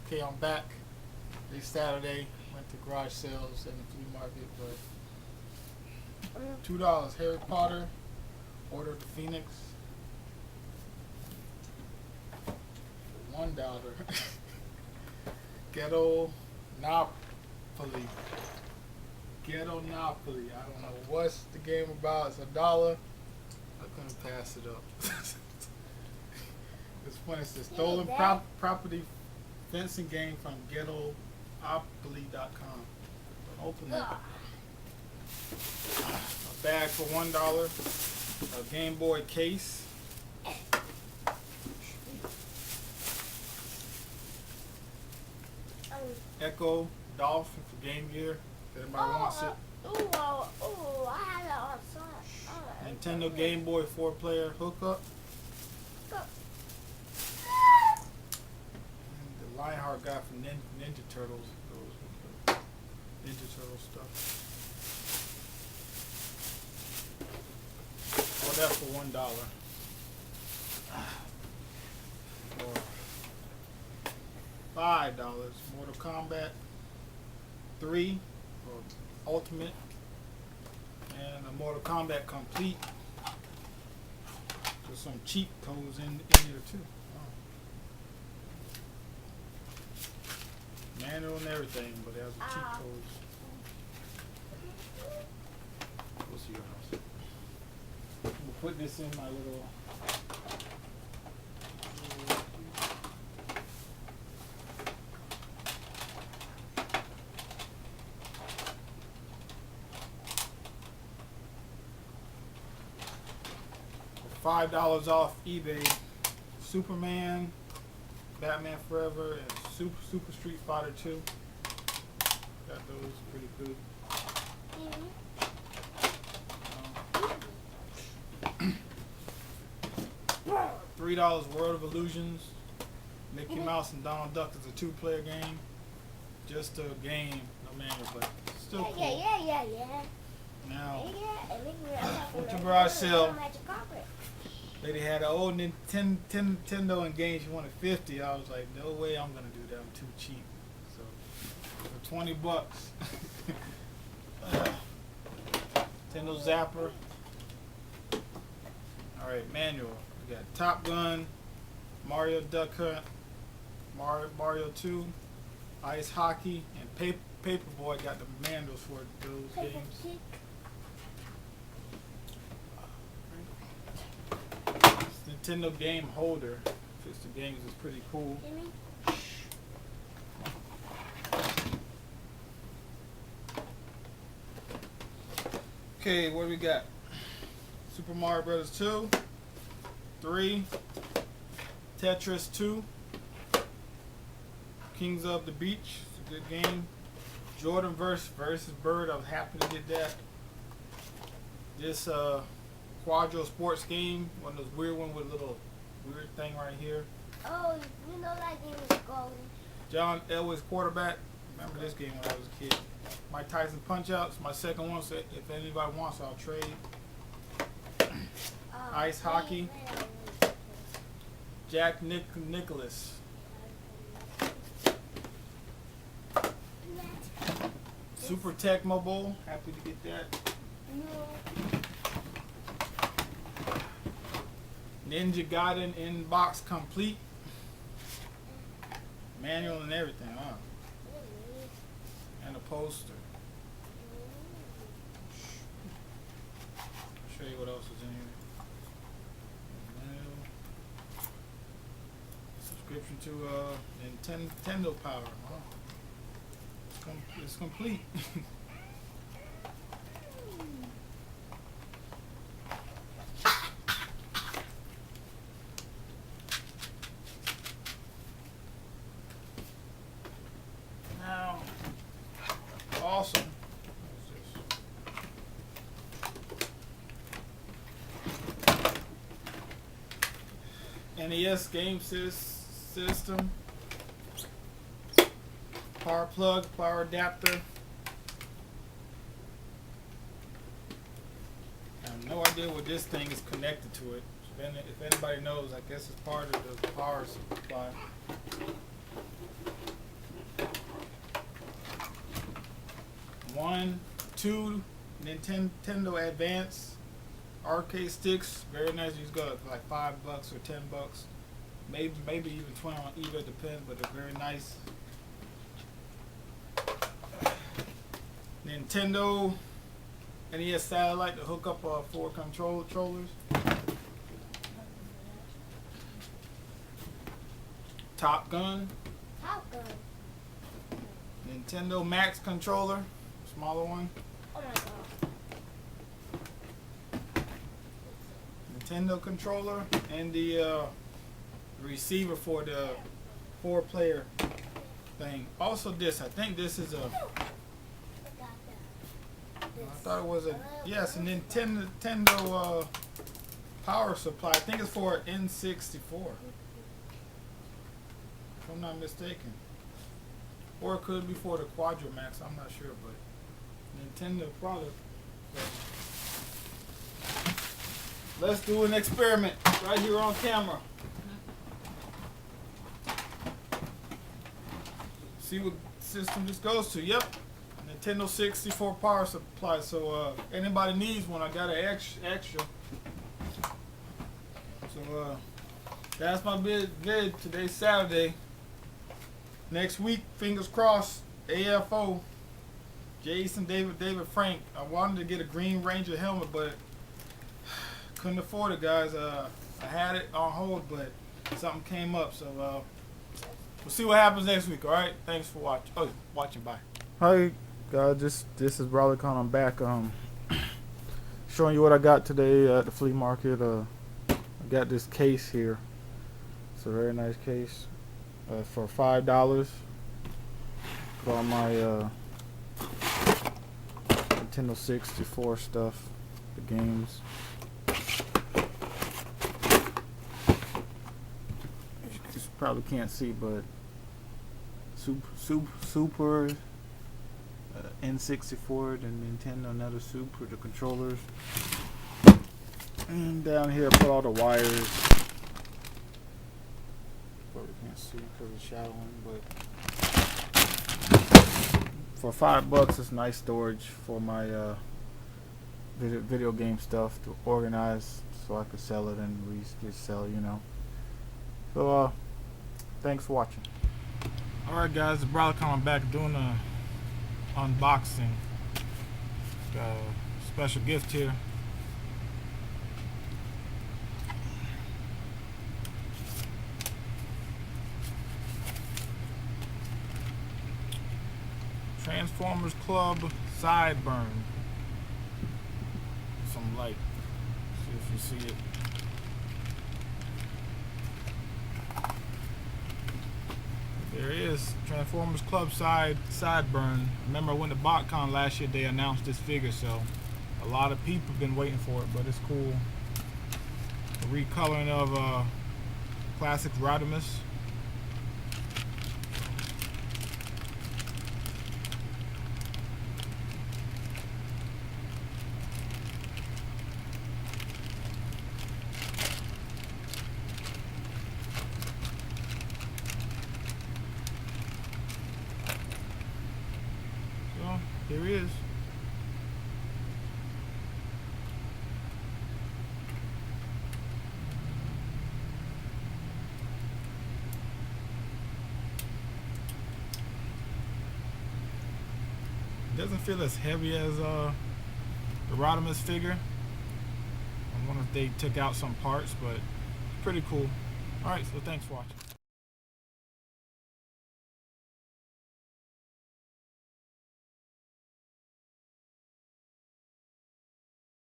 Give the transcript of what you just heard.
Okay, I'm back. This Saturday, went to garage sales and the flea market, but $2. Harry Potter, Order of the Phoenix, $1. Ghetto Napoli. Ghetto Napoli. I don't know what's the game about. It's $1. I couldn't pass it up. It's funny. It's a stolen property fencing game from ghettopoly.com. Open it. A bag for $1. A Game Boy case. Echo Dolphin for Game Gear. If anybody wants it. I had it on side. Nintendo Game Boy 4-player hookup. And the Lionheart guy from Ninja Turtles goes with the Ninja Turtle stuff. All that for $1. For $5, Mortal Kombat 3 or Ultimate, and a Mortal Kombat Complete. There's some cheat codes in here too. Wow. Manual and everything, but it has the cheat codes. We'll see your house. We'll put this in my little. $5 off eBay. Superman, Batman Forever, and Super Street Fighter 2. Got those pretty good. $3 World of Illusions. Mickey Mouse and Donald Duck is a 2-player game. Just a game, no manual, but still cool. Yeah. Now, went to garage sale. Lady had an old Nintendo Engage. She wanted $50. I was like, no way I'm gonna do that. I'm too cheap. So for $20, Nintendo Zapper. All right, manual. We got Top Gun, Mario Duck Hunt, Mario 2, Ice Hockey, and Paperboy. Got the manuals for those games. Nintendo Game Holder. Fix the games is pretty cool. Okay, what do we got? Super Mario Brothers 2, 3, Tetris 2, Kings of the Beach. It's a good game. Jordan versus Bird. I was happy to get that. This Quadro sports game, one of those weird ones with a little weird thing right here. Oh, you know that game is golden. John Elway's quarterback. Remember this game when I was a kid. Mike Tyson Punch Outs, my second one, so if anybody wants, I'll trade. Ice Hockey. Jack Nicholas. Super Tecmo Bowl, happy to get that. Ninja Gaiden Inbox Complete. Manual and everything, huh? And a poster. I'll show you what else is in here. Subscription to Nintendo Power. Huh? It's complete. Now, awesome. NES game system. Power plug, power adapter. I have no idea what this thing is connected to it. If anybody knows, I guess it's part of the power supply. two Nintendo Advance arcade sticks. Very nice. These go for like $5 or $10. Maybe even 20 on eBay, depends, but they're very nice. Nintendo NES satellite to hook up 4 controllers. Top Gun. Top Gun. Nintendo Max controller, smaller one. Oh my god. Nintendo controller and the receiver for the 4-player thing. Also this, I think this is a, I thought it was a, yes, a Nintendo power supply. I think it's for an N64, if I'm not mistaken. Or it could be for the Quadro Max, I'm not sure, but Nintendo product. So let's do an experiment right here on camera. See what system this goes to. Yep, Nintendo 64 power supply. So anybody needs one, I got an extra. So that's my vid. Today's Saturday. Next week, fingers crossed, AFO, Jason, David Frank. I wanted to get a Green Ranger helmet, but couldn't afford it, guys. I had it on hold, but something came up. So we'll see what happens next week. All right. Thanks for watching. Oh, watching. Bye. Hi, guys. This is BrotherCon. I'm back. Showing you what I got today at the flea market. I got this case here. It's a very nice case. For $5 for all my Nintendo 64 stuff, the games. You probably can't see, but Super N64, the Nintendo, another Super, the controllers, and down here I put all the wires. Probably can't see because of shadowing, but for $5 it's nice storage for my video game stuff to organize, so I could sell it and resell, you know. So thanks for watching. Alright guys, the BrotherCon, I'm back doing a unboxing. Got a special gift here. Transformers Club Sideburn. Some light. See if you see it. There it is. Transformers Club Sideburn. Remember, I went to BotCon last year. They announced this figure, so a lot of people have been waiting for it, but it's cool. A recoloring of classic Rodimus. Here he is. Doesn't feel as heavy as the Rodimus figure. I wonder if they took out some parts, but pretty cool. Alright, so thanks for watching.